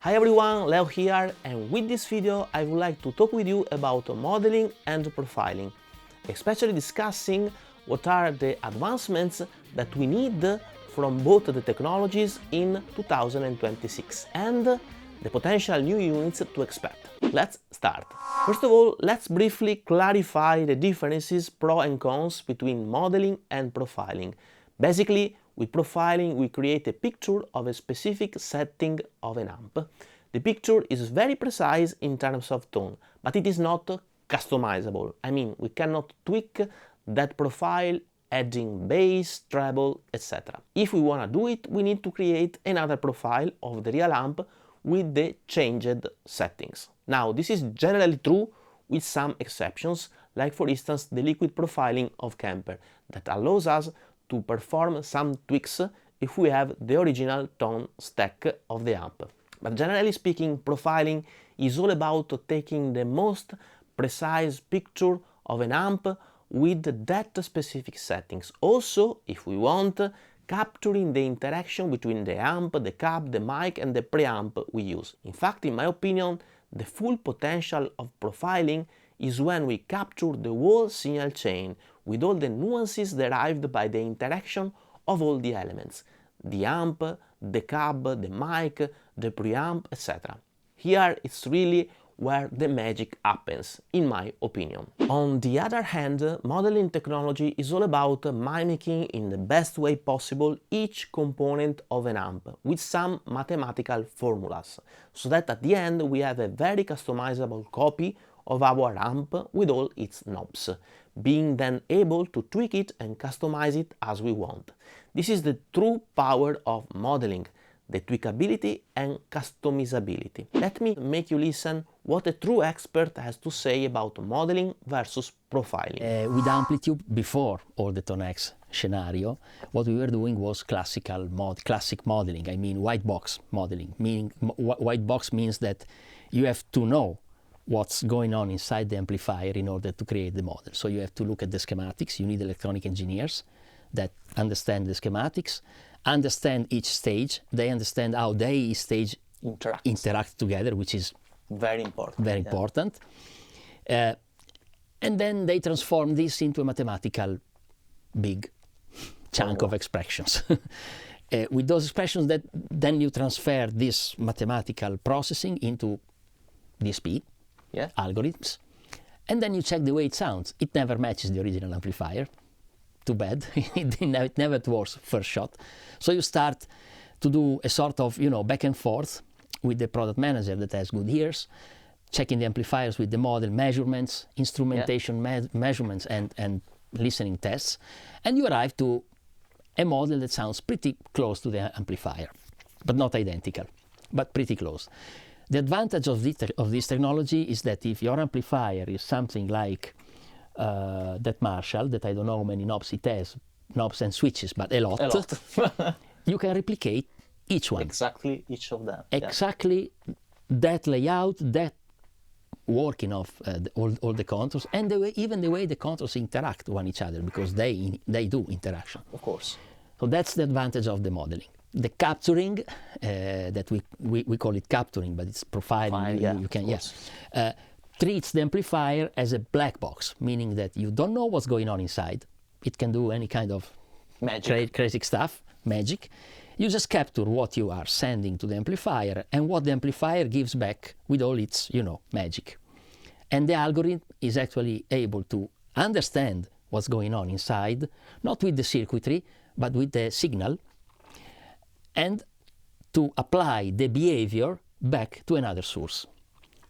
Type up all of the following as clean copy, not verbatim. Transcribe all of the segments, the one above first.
Hi everyone, Leo here, and with this video I would like to talk with you about modeling and profiling, especially discussing what are the advancements that we need from both the technologies in 2026 and the potential new units to expect. Let's start. First of all, let's briefly clarify the differences, pros and cons between modeling and profiling. Basically, with profiling, we create a picture of a specific setting of an amp. The picture is very precise in terms of tone, but it is not customizable. I mean, we cannot tweak that profile, adding bass, treble, etc. If we want to do it, we need to create another profile of the real amp with the changed settings. Now, this is generally true with some exceptions, like for instance the liquid profiling of Kemper, that allows us to perform some tweaks if we have the original tone stack of the amp. But generally speaking, profiling is all about taking the most precise picture of an amp with that specific settings. Also, if we want, capturing the interaction between the amp, the cab, the mic and the preamp we use. In fact, in my opinion, the full potential of profiling is when we capture the whole signal chain with all the nuances derived by the interaction of all the elements, the amp, the cab, the mic, the preamp, etc. Here it's really where the magic happens, in my opinion. On the other hand, modeling technology is all about mimicking in the best way possible each component of an amp with some mathematical formulas, so that at the end we have a very customizable copy of our amp with all its knobs, being then able to tweak it and customize it as we want. This is the true power of modeling, the tweakability and customizability. Let me make you listen what a true expert has to say about modeling versus profiling. With Amplitude, before all the ToneX scenario, what we were doing was classic modeling. I mean white box modeling, meaning white box means that you have to know what's going on inside the amplifier in order to create the model. So you have to look at the schematics. You need electronic engineers that understand the schematics, understand each stage. They understand how they stage interact together, which is very important. Very important. And then they transform this into a mathematical big chunk of expressions. With those expressions, that then you transfer this mathematical processing into DSP algorithms, and then you check the way it sounds. It never matches the original amplifier. Too bad. It never works first shot. So you start to do a sort of, back and forth with the product manager that has good ears, checking the amplifiers with the model measurements, instrumentation measurements and listening tests, and you arrive to a model that sounds pretty close to the amplifier, but not identical, but pretty close. The advantage of this technology is that if your amplifier is something like that Marshall, that I don't know how many knobs it has, knobs and switches, but a lot. You can replicate each one. Exactly each of them. Exactly that layout, that working of all the contours, and even the way the contours interact one each other, because they do interaction. Of course. So that's the advantage of the modeling. The capturing, that we call it capturing, but it's profiling. You can treats the amplifier as a black box, meaning that you don't know what's going on inside. It can do any kind of crazy stuff, magic. You just capture what you are sending to the amplifier and what the amplifier gives back with all its, magic. And the algorithm is actually able to understand what's going on inside, not with the circuitry, but with the signal, and to apply the behavior back to another source.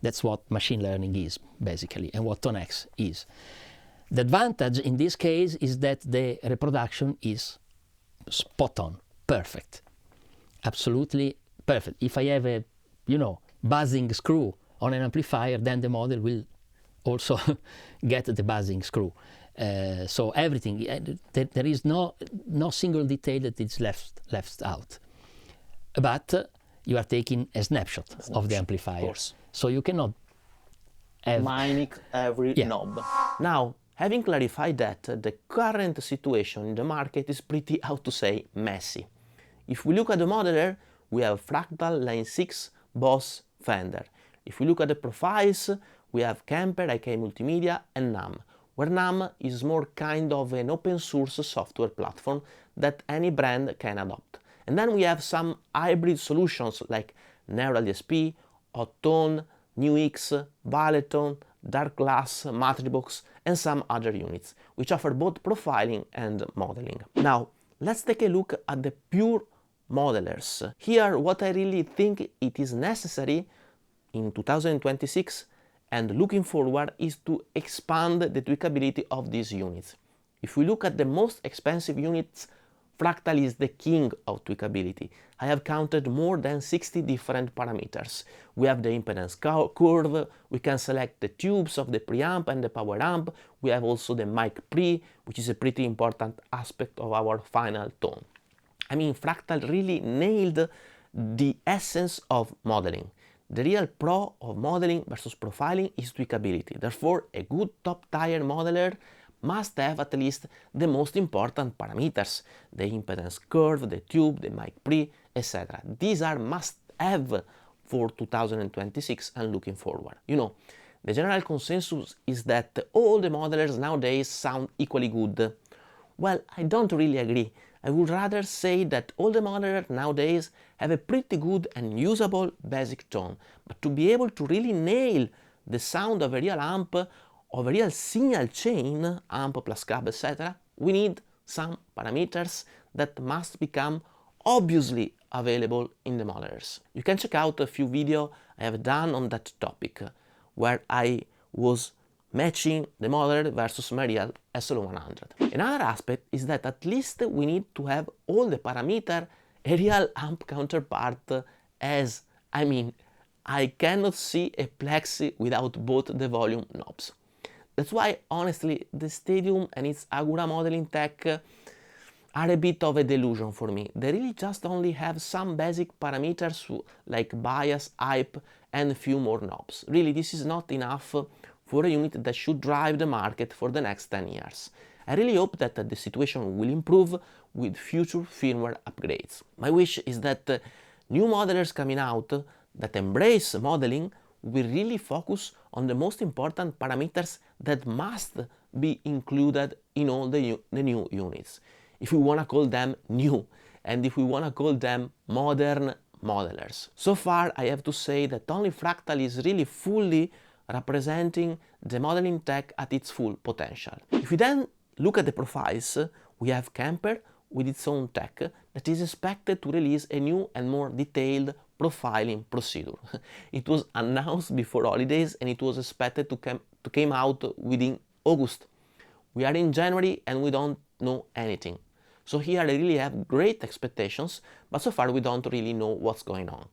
That's what machine learning is, basically, and what ToneX is. The advantage in this case is that the reproduction is spot on, perfect, absolutely perfect. If I have a, buzzing screw on an amplifier, then the model will also get the buzzing screw. So everything, there is no single detail that is left out. But you are taking a snapshot of the amplifier. Of course. So you cannot mimic every knob. Now, having clarified that, the current situation in the market is pretty, messy. If we look at the modeler, we have Fractal Line 6 Boss, Fender. If we look at the profiles, we have Kemper, IK Multimedia and NAMM, where NAMM is more kind of an open source software platform that any brand can adopt. And then we have some hybrid solutions like Neural DSP, Ottone, NewX, Valeton, Dark Glass, Matrixbox and some other units, which offer both profiling and modeling. Now, let's take a look at the pure modelers. Here, what I really think it is necessary in 2026 and looking forward is to expand the tweakability of these units. If we look at the most expensive units, Fractal is the king of tweakability. I have counted more than 60 different parameters. We have the impedance curve, we can select the tubes of the preamp and the power amp, we have also the mic pre, which is a pretty important aspect of our final tone. I mean, Fractal really nailed the essence of modeling. The real pro of modeling versus profiling is tweakability. Therefore, a good top-tier modeler must have at least the most important parameters, the impedance curve, the tube, the mic pre, etc. These are must-have for 2026 and looking forward. You know, the general consensus is that all the modelers nowadays sound equally good. Well, I don't really agree. I would rather say that all the modelers nowadays have a pretty good and usable basic tone, but to be able to really nail the sound of a real amp, of a real signal chain, amp plus cab, etc., we need some parameters that must become obviously available in the modelers. You can check out a few videos I have done on that topic, where I was matching the modeler versus my real SL100. Another aspect is that at least we need to have all the parameters a real amp counterpart has. I mean, I cannot see a Plexi without both the volume knobs. That's why, honestly, the Stadium and its Agura modeling tech are a bit of a delusion for me. They really just only have some basic parameters like bias, hype and a few more knobs. Really, this is not enough for a unit that should drive the market for the next 10 years. I really hope that the situation will improve with future firmware upgrades. My wish is that new modelers coming out that embrace modeling will really focus on the most important parameters that must be included in all the new units, if we want to call them new, and if we want to call them modern modelers. So far, I have to say that only Fractal is really fully representing the modeling tech at its full potential. If we then look at the profiles, we have Kemper with its own tech that is expected to release a new and more detailed profiling procedure. It was announced before holidays and it was expected to come out within August. We are in January and we don't know anything. So here I really have great expectations, but so far we don't really know what's going on.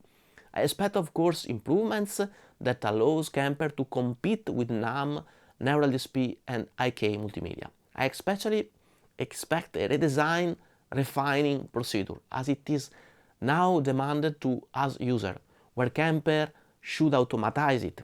I expect, of course, improvements that allows Kemper to compete with NAMM, Neural DSP and IK Multimedia. I especially expect a redesign, refining procedure, as it is now demanded to us user, where Kemper should automatize it.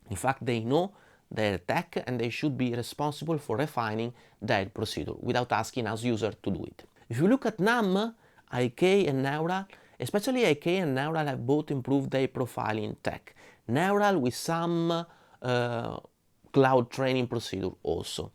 In fact, they know their tech and they should be responsible for refining their procedure without asking us user to do it. If you look at NAMM, IK and Neural, especially IK and Neural have both improved their profiling tech. Neural with some cloud training procedure also.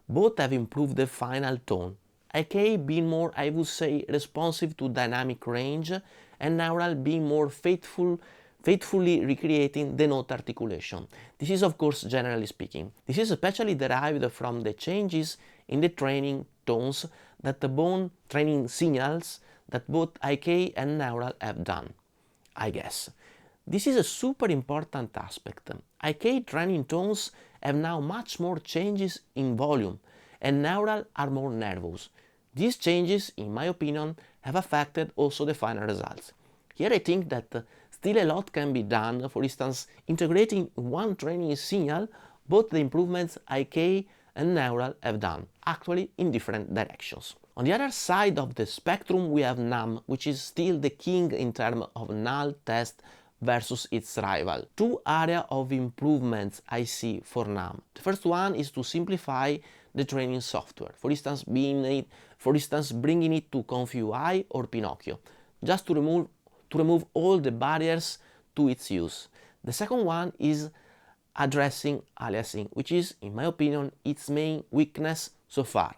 Both have improved the final tone. IK being more, I would say, responsive to dynamic range, and Neural being more faithfully recreating the note articulation. This is, of course, generally speaking. This is especially derived from the changes in the training tones that the bone training signals that both IK and Neural have done, I guess. This is a super important aspect. IK training tones have now much more changes in volume, and Neural are more nervous. These changes, in my opinion, have affected also the final results. Here I think that still a lot can be done, for instance, integrating in one training signal both the improvements IK and Neural have done, actually in different directions. On the other side of the spectrum we have NAMM, which is still the king in terms of null test versus its rival. Two areas of improvements I see for NAMM. The first one is to simplify the training software, for instance bringing it to ConfUI or Pinocchio, just to remove all the barriers to its use. The second one is addressing aliasing, which is, in my opinion, its main weakness so far.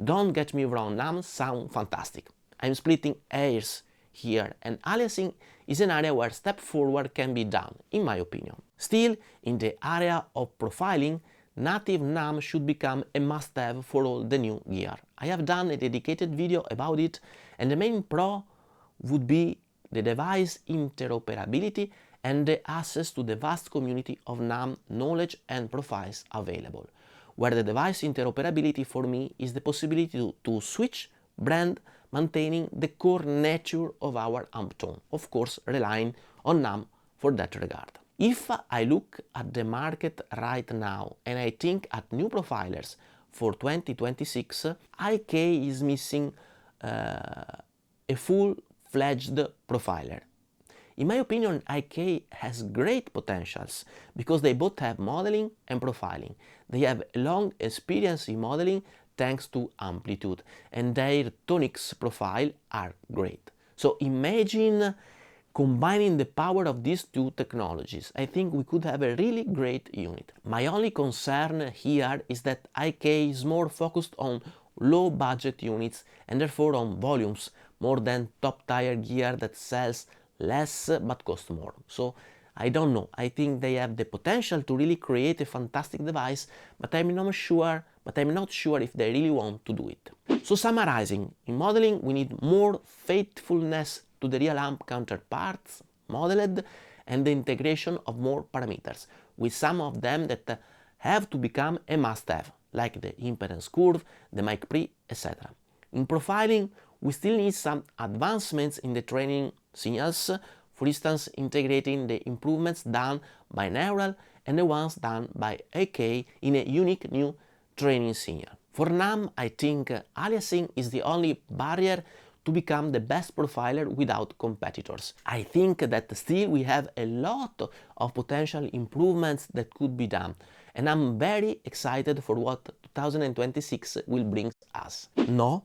Don't get me wrong, NAM sound fantastic. I'm splitting hairs here, and aliasing is an area where step forward can be done, in my opinion. Still, in the area of profiling, native NAM should become a must-have for all the new gear. I have done a dedicated video about it, and the main pro would be the device interoperability and the access to the vast community of NAM knowledge and profiles available, where the device interoperability for me is the possibility to switch brand, maintaining the core nature of our amp tone, of course relying on NAM for that regard. If I look at the market right now and I think at new profilers for 2026, IK is missing a full-fledged profiler. In my opinion, IK has great potentials because they both have modeling and profiling. They have a long experience in modeling thanks to Amplitude, and their tonics profile are great. So imagine combining the power of these two technologies. I think we could have a really great unit. My only concern here is that IK is more focused on low budget units and therefore on volumes more than top tier gear that sells less but costs more. So I don't know, I think they have the potential to really create a fantastic device, but I'm not sure if they really want to do it. So summarizing, in modeling we need more faithfulness to the real amp counterparts modeled and the integration of more parameters, with some of them that have to become a must-have, like the impedance curve, the mic pre, etc. In profiling, we still need some advancements in the training signals, for instance integrating the improvements done by Neural and the ones done by AK in a unique new training signal. For NAM, I think aliasing is the only barrier to become the best profiler without competitors. I think that still we have a lot of potential improvements that could be done, and I'm very excited for what 2026 will bring us. No,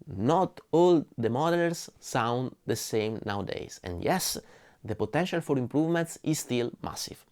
not all the modelers sound the same nowadays, and yes, the potential for improvements is still massive.